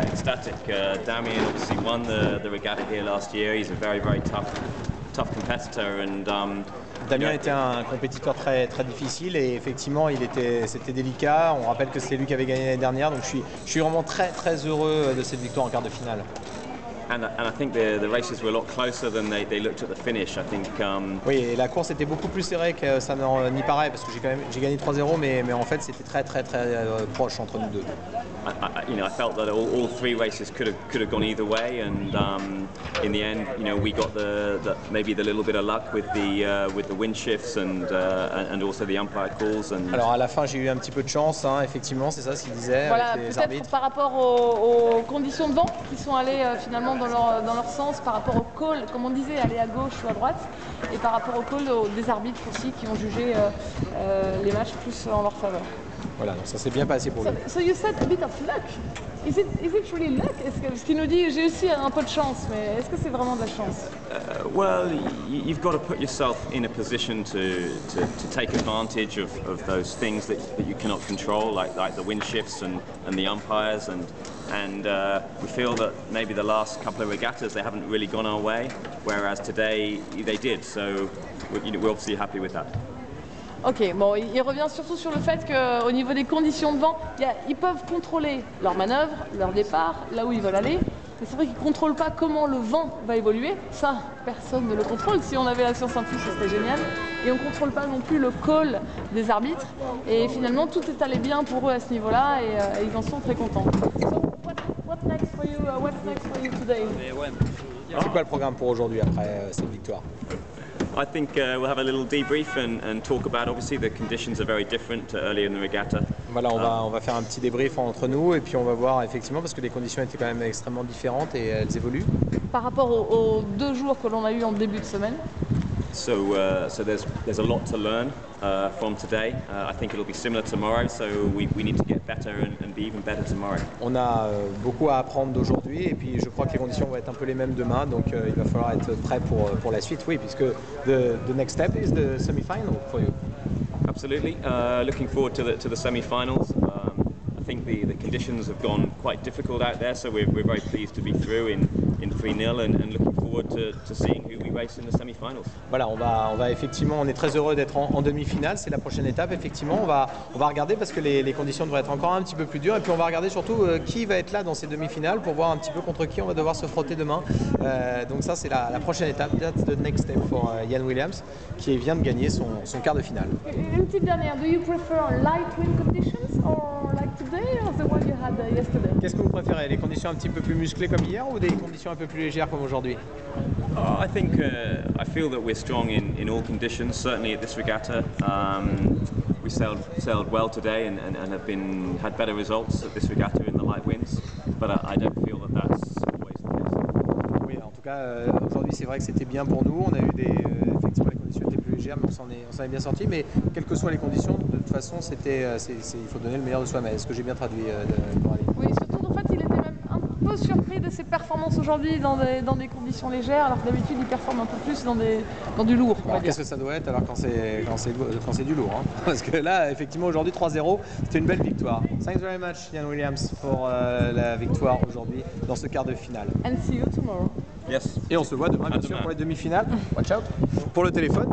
ecstatic. Damien obviously won the regatta here last year. He's a very tough competitor, and Damien était un compétiteur très difficile et effectivement c'était délicat. On rappelle que c'est lui qui avait gagné l'année dernière, donc je suis vraiment très heureux de cette victoire en quart de finale. And I think the races were a lot closer than they looked at the finish. I think. Oui, et la course était beaucoup plus serrée que ça n'y paraît, parce que j'ai gagné 3-0, mais en fait c'était très proche entre nous deux. I felt that all three races could have gone either way, and in the end, we got maybe the little bit of luck with the wind shifts and also the umpire calls. Alors à la fin, j'ai eu un petit peu de chance, hein, effectivement, c'est ça ce qu'il disait. Voilà, avec les peut-être arbitres. par rapport aux conditions de vent qui sont allées finalement dans leur sens, par rapport au call, comme on disait, aller à gauche ou à droite, et par rapport au call des arbitres aussi qui ont jugé les matchs plus en leur faveur. Voilà, donc ça s'est bien passé pour lui. So you said a bit of luck. Is it really luck? Ce qu'il nous dit, j'ai aussi un peu de chance, mais est-ce que c'est vraiment de la chance? Well, you've got to put yourself in a position to take advantage of those things that you cannot control, like the wind shifts and the umpires, and we feel that maybe the last couple of regattas they haven't really gone our way, whereas today they did. So we're obviously happy with that. Ok, bon, il revient surtout sur le fait qu'au niveau des conditions de vent, ils peuvent contrôler leur manœuvre, leur départ, là où ils veulent aller. Mais c'est vrai qu'ils ne contrôlent pas comment le vent va évoluer. Ça, personne ne le contrôle. Si on avait la science infuse, ce serait génial. Et on ne contrôle pas non plus le call des arbitres. Et finalement, tout est allé bien pour eux à ce niveau-là et ils en sont très contents. So, what's next for you? What's next for you today? C'est quoi le programme pour aujourd'hui après cette victoire? I think we'll have a little debrief and talk about. Obviously, the conditions are very different to earlier in the regatta. Voilà, on va faire un petit débrief entre nous et puis on va voir effectivement parce que les conditions étaient quand même extrêmement différentes et elles évoluent. Par rapport aux 2 jours que l'on a eu en début de semaine. So there's a lot to learn from today. I think it'll be similar tomorrow. So we need to get better and be even better tomorrow. On a beaucoup à apprendre d'aujourd'hui et puis je crois que les conditions vont être un peu les mêmes demain, donc il va falloir être prêt pour la suite. Oui, puisque the next step is the semi-final for you. Absolutely. Looking forward to the semi-finals. I think the conditions have gone quite difficult out there, so we're very pleased to be through in 3-0 and looking forward to seeing who we race in the semi-finals. Voilà, on va effectivement, on est très heureux d'être en demi-finale, c'est la prochaine étape. Effectivement, on va regarder parce que les conditions devraient être encore un petit peu plus dures et puis on va regarder surtout qui va être là dans ces demi-finales pour voir un petit peu contre qui on va devoir se frotter demain. Donc ça, c'est la prochaine étape. That's the next step for Ian Williams qui vient de gagner son quart de finale. Une petite dernière, do you prefer light wind conditions or like today or the one you had yesterday? Qu'est-ce que vous préférez, les conditions un petit peu plus musclées comme hier ou des conditions un peu plus légères comme aujourd'hui? I think I feel that we're strong in all conditions. Certainly at this regatta, we sailed well today and have had better results at this regatta in the light winds. But I don't feel that that's always the case. Oui, en tout cas, aujourd'hui c'est vrai que c'était bien pour nous. On a eu effectivement les conditions étaient plus légères, mais on s'en est bien sorti. Mais quelles que soient les conditions, de toute façon, il faut donner le meilleur de soi-même. Est-ce que j'ai bien traduit, Coralie? Oui, surtout en fait, il était même un peu surpris de ses performances aujourd'hui dans des conditions légères, alors que d'habitude il performe un peu plus dans du lourd. Qu'est-ce que ça doit être alors quand c'est du lourd, hein? Parce que là, effectivement, aujourd'hui 3-0, c'était une belle victoire. Thanks very much, Ian Williams, pour la victoire aujourd'hui dans ce quart de finale. And see you tomorrow. Yes. Et on se voit demain, bien sûr, pour les demi-finales. Watch out pour le téléphone.